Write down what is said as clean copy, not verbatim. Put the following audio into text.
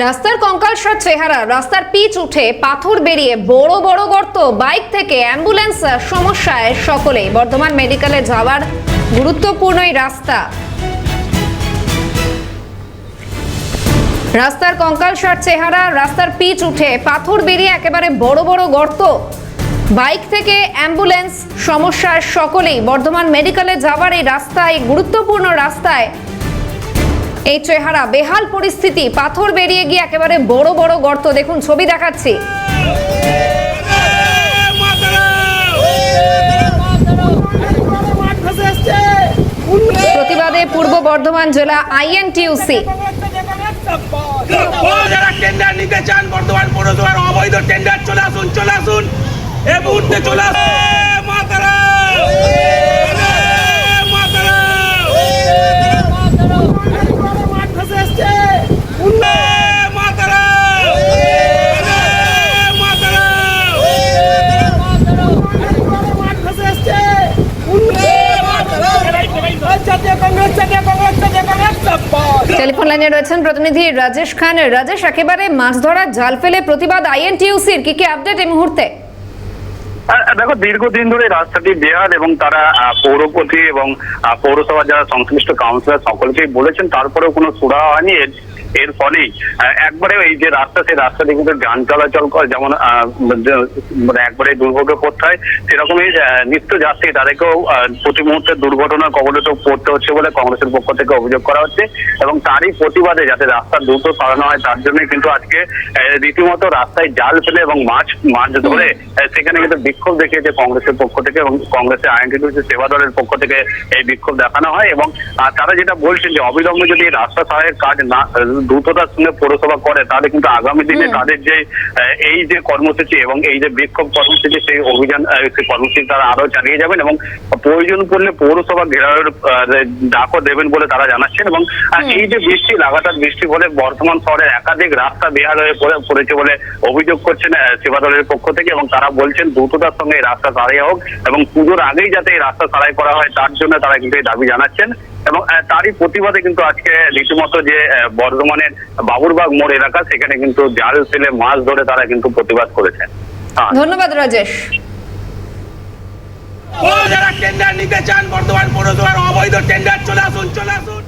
রাস্তার কঙ্কালসার চেহারা, রাস্তার পিচ উঠে পাথর বেরিয়ে বড় বড় গর্ত, বাইক থেকে অ্যাম্বুলেন্স সমস্যায় সকলেই। বর্ধমান মেডিকেলে যাওয়ার গুরুত্বপূর্ণ এই রাস্তা, রাস্তার কঙ্কালসার চেহারা, রাস্তার পিচ উঠে পাথর বেরিয়ে একেবারে বড় বড় গর্ত, বাইক থেকে অ্যাম্বুলেন্স সমস্যায় সকলেই। বর্ধমান মেডিকেলে যাওয়ার এই রাস্তায়, গুরুত্বপূর্ণ রাস্তায় এই চেহারা, বেহাল পরিস্থিতি, পাথর বেরিয়ে গিয়ে একেবারে বড় বড় গর্ত। দেখুন ছবি দেখাচ্ছি। প্রতিবাদে পূর্ব বর্ধমান জেলা আইএনটিইউসি টেন্ডার নিতে চান, বর্ধমান পৌরসভার অবৈধ টেন্ডার চলে আসুন, চলে আসুন, এই মুহূর্তে চলে আসুন। টেলিফোন লাইনে রয়েছেন প্রতিনিধি রাজেশ খান। রাজেশ, একেবারে মাছ ধরার জাল ফেলে প্রতিবাদ আইএনটিইউসির, কি কি আপডেট এই মুহূর্তে? দেখো, দীর্ঘদিন ধরে রাস্তাটি বেহাল এবং তারা পৌরপতি এবং পৌরসভার যারা সংশ্লিষ্ট কাউন্সিলর সকলকেই বলেছেন, তারপরেও কোনো সুরা হয়নি। এর ফলেই একবারে এই যে রাস্তা, সেই রাস্তাটি কিন্তু যান চলাচল করে যেমন মানে একবারে দুর্ভোগে পড়তে হয়, সেরকমই নিত্য যাত্রী তাদেরকেও প্রতি মুহূর্তে দুর্ঘটনার কবলিত পড়তে হচ্ছে বলে কংগ্রেসের পক্ষ থেকে অভিযোগ করা হচ্ছে। এবং তারই প্রতিবাদে যাতে রাস্তা দ্রুত সরানো হয়, তার জন্য কিন্তু আজকে রীতিমতো রাস্তায় জাল ফেলে এবং মাছ ধরে সেখানে কিন্তু বিক্ষোভ দেখিয়েছে কংগ্রেসের পক্ষ থেকে এবং কংগ্রেসের আইএনটিইউসি সেবা দলের পক্ষ থেকে এই বিক্ষোভ দেখানো হয়। এবং তারা যেটা বলছেন যে অবিলম্বে যদি রাস্তা সারাইয়ের কাজ না দ্রুততার সঙ্গে পৌরসভা করে, তাহলে কিন্তু আগামী দিনে তাদের যে এই যে কর্মসূচি এবং এই যে বিক্ষোভ কর্মসূচি, সেই অভিযান, সেই কর্মসূচি তারা আরো চালিয়ে যাবেন এবং প্রয়োজন পড়লে পৌরসভা ঘেরাওয়ের ডাকও দেবেন বলে তারা জানাচ্ছেন। এবং এই যে বৃষ্টি, লাগাতার বৃষ্টি ফলে বর্ধমান শহরের একাধিক রাস্তা বেহাল হয়ে পড়েছে বলে অভিযোগ করছেন সেবা দলের পক্ষ থেকে। এবং তারা বলছেন দ্রুততার সঙ্গে এই রাস্তা সারাই হোক এবং পুজোর আগেই যাতে এই রাস্তা সারাই করা হয়, তার জন্য তারা কিন্তু এই দাবি জানাচ্ছেন। এবং তারই প্রতিবাদে কিন্তু আজকে রীতিমতো যে বর্ধমানের বাবুরবাগ মোড় এলাকা, সেখানে কিন্তু জাল ফেলে মাছ ধরে তারা কিন্তু প্রতিবাদ করেছেন। ধন্যবাদ রাজেশ। যারা টেন্ডার নিতে চান, বর্ধমান পৌরসভার অবৈধ টেন্ডার চলে আসুন, চলে আসুন।